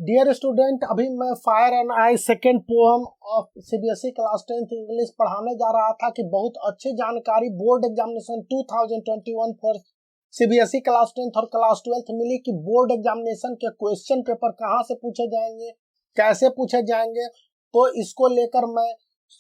Dear student, अभी मैं fire and I second poem of CBSE class 10th English पढ़ाने जा रहा था कि बहुत अच्छी जानकारी board examination 2021 for CBSE class 10th और क्लास 12th मिली कि बोर्ड एग्जामिनेशन के क्वेश्चन पेपर कहाँ से पूछे जाएंगे, कैसे पूछे जाएंगे। तो इसको लेकर मैं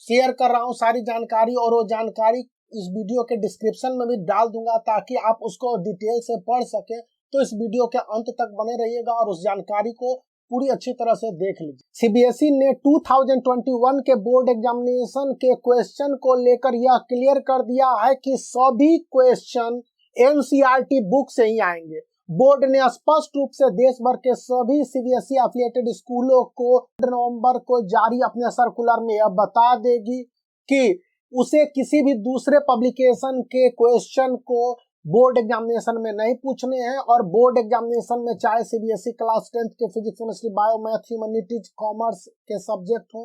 शेयर कर रहा हूँ सारी जानकारी, और वो जानकारी इस वीडियो के डिस्क्रिप्शन में भी डाल दूंगा ताकि आप उसको डिटेल से पढ़ सकें। तो इस वीडियो के अंत तक बने रहिएगा और उस जानकारी को पूरी अच्छी तरह से देख लीजिए। सीबीएसई ने 2021 के बोर्ड एग्जामिनेशन के क्वेश्चन को लेकर यह क्लियर कर दिया है कि सभी क्वेश्चन एनसीईआरटी बुक से ही आएंगे। बोर्ड ने स्पष्ट रूप से देश भर के सभी सीबीएसई एफिलिएटेड स्कूलों को नवंबर को जारी अपने सर्कुलर में यह बता देगी कि उसे किसी भी दूसरे पब्लिकेशन के क्वेश्चन को बोर्ड एग्जामिनेशन में नहीं पूछने हैं। और बोर्ड एग्जामिनेशन में चाहे सीबीएसई क्लास 10th के physics, chemistry, bio, math, humanities, commerce के सब्जेक्ट हो,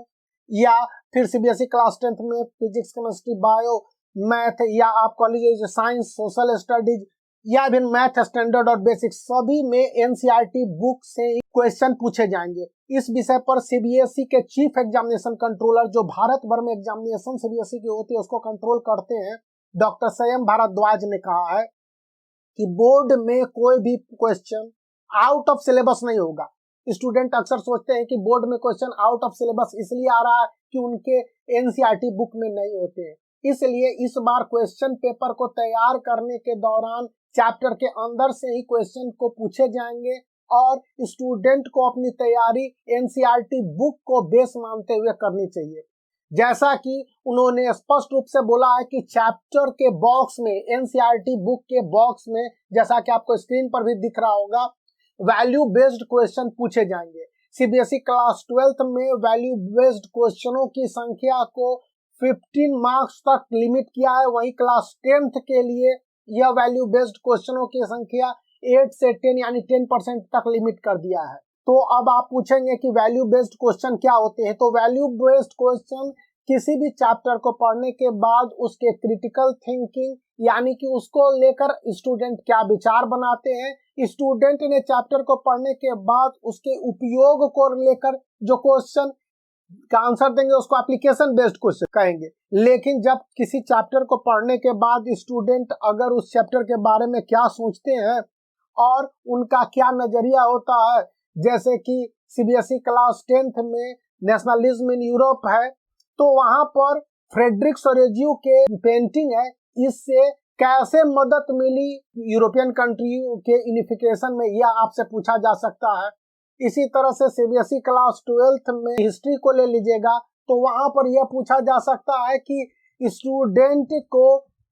या फिर सीबीएसई क्लास 10th में फिजिक्स, केमिस्ट्री, बायो, मैथ, या आप कह लीजिए साइंस, सोशल स्टडीज, या फिर मैथ स्टैंडर्ड और बेसिक, सभी में एनसीईआरटी बुक से क्वेश्चन पूछे जाएंगे। इस विषय पर सीबीएसई के चीफ एग्जामिनेशन कंट्रोलर, जो भारत भर में एग्जामिनेशन सीबीएसई की होती है उसको कंट्रोल करते हैं, डॉक्टर संयम भारद्वाज ने कहा है कि बोर्ड में कोई भी क्वेश्चन आउट ऑफ सिलेबस नहीं होगा। स्टूडेंट अक्सर सोचते हैं कि बोर्ड में क्वेश्चन आउट ऑफ सिलेबस इसलिए आ रहा है कि उनके एनसीईआरटी बुक में नहीं होते हैं। इसलिए इस बार क्वेश्चन पेपर को तैयार करने के दौरान चैप्टर के अंदर से ही क्वेश्चन को पूछे जाएंगे और स्टूडेंट को अपनी तैयारी एनसीईआरटी बुक को बेस मानते हुए करनी चाहिए। जैसा कि उन्होंने स्पष्ट रूप से बोला है कि चैप्टर के बॉक्स में, एनसीईआरटी बुक के बॉक्स में, जैसा कि आपको स्क्रीन पर भी दिख रहा होगा, वैल्यू बेस्ड क्वेश्चन पूछे जाएंगे। सीबीएसई क्लास 12th में वैल्यू बेस्ड क्वेश्चनों की संख्या को 15 मार्क्स तक लिमिट किया है। वहीं क्लास 10th के लिए यह वैल्यू बेस्ड क्वेश्चनों की संख्या 8 से 10 यानी 10% तक लिमिट कर दिया है। तो अब आप पूछेंगे कि वैल्यू बेस्ड क्वेश्चन क्या होते हैं। तो वैल्यू बेस्ड क्वेश्चन किसी भी चैप्टर को पढ़ने के बाद उसके क्रिटिकल थिंकिंग, यानी कि उसको लेकर स्टूडेंट क्या विचार बनाते हैं, स्टूडेंट ने चैप्टर को पढ़ने के बाद उसके उपयोग को लेकर जो क्वेश्चन का आंसर देंगे उसको एप्लीकेशन बेस्ड क्वेश्चन कहेंगे। लेकिन जब किसी चैप्टर को पढ़ने के बाद स्टूडेंट अगर उस चैप्टर के बारे में क्या सोचते हैं और उनका क्या नजरिया होता है, जैसे कि सीबीएसई क्लास 10th में नेशनलिज्म इन यूरोप है, तो वहां पर फ्रेडरिक सोरेजियो के पेंटिंग है, इससे कैसे मदद मिली यूरोपियन कंट्री के यूनिफिकेशन में, यह आपसे पूछा जा सकता है। इसी तरह से सीबीएसई क्लास 12th में हिस्ट्री को ले लीजिएगा तो वहां पर यह पूछा जा सकता है कि स्टूडेंट को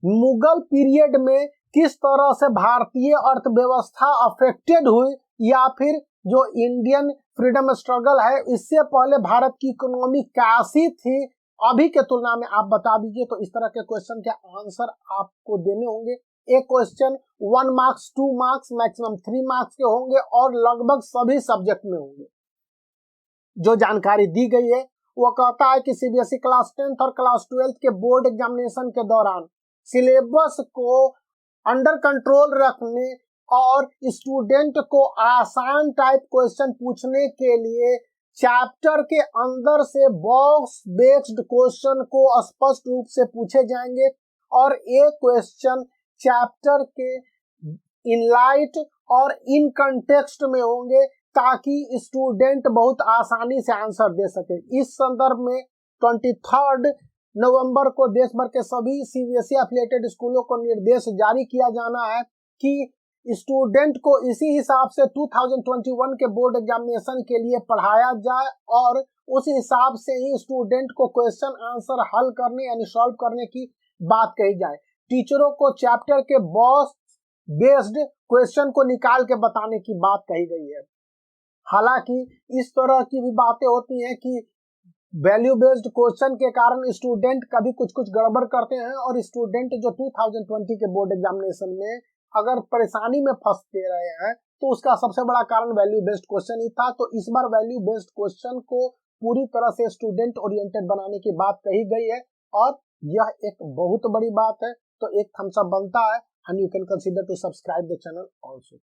मुगल पीरियड में किस तरह से भारतीय अर्थव्यवस्था अफेक्टेड हुई, या फिर जो इंडियन फ्रीडम स्ट्रगल है इससे पहले भारत की इकोनॉमी कैसी थी अभी के तुलना में, आप बता दीजिए। तो इस तरह के क्वेश्चन के आंसर आपको देने होंगे। एक question 1 marks, 2 marks, maximum 3 marks के होंगे और लगभग सभी सब्जेक्ट में होंगे। जो जानकारी दी गई है वो कहता है कि सीबीएसई क्लास 10th और क्लास 12th के बोर्ड एग्जामिनेशन के दौरान सिलेबस को अंडर कंट्रोल रखने और स्टूडेंट को आसान टाइप क्वेश्चन पूछने के लिए चैप्टर के अंदर से बॉक्स बेस्ड क्वेश्चन को स्पष्ट रूप से पूछे जाएंगे और एक क्वेश्चन चैप्टर के इनलाइट और इन कंटेक्स्ट में होंगे ताकि स्टूडेंट बहुत आसानी से आंसर दे सके। इस संदर्भ में 23 नवंबर को देश भर के सभी सीबीएसई एफिलिएटेड स्कूलों को निर्देश जारी किया जाना है कि स्टूडेंट को इसी हिसाब से 2021 के बोर्ड एग्जामिनेशन के लिए पढ़ाया जाए और उस हिसाब से ही स्टूडेंट को क्वेश्चन आंसर हल करने यानी सॉल्व करने की बात कही जाए। टीचरों को चैप्टर के बॉक्स बेस्ड क्वेश्चन को निकाल के बताने की बात कही गई है। हालांकि इस तरह की भी बातें होती हैं कि वैल्यू बेस्ड क्वेश्चन के कारण स्टूडेंट कभी कुछ गड़बड़ करते हैं और स्टूडेंट जो 2020 के बोर्ड एग्जामिनेशन में अगर परेशानी में फंसते रहे हैं तो उसका सबसे बड़ा कारण वैल्यू बेस्ड क्वेश्चन ही था। तो इस बार वैल्यू बेस्ड क्वेश्चन को पूरी तरह से स्टूडेंट ओरिएंटेड बनाने की बात कही गई है और यह एक बहुत बड़ी बात है। तो एक थम्स अप बनता है and you can consider to subscribe the channel also.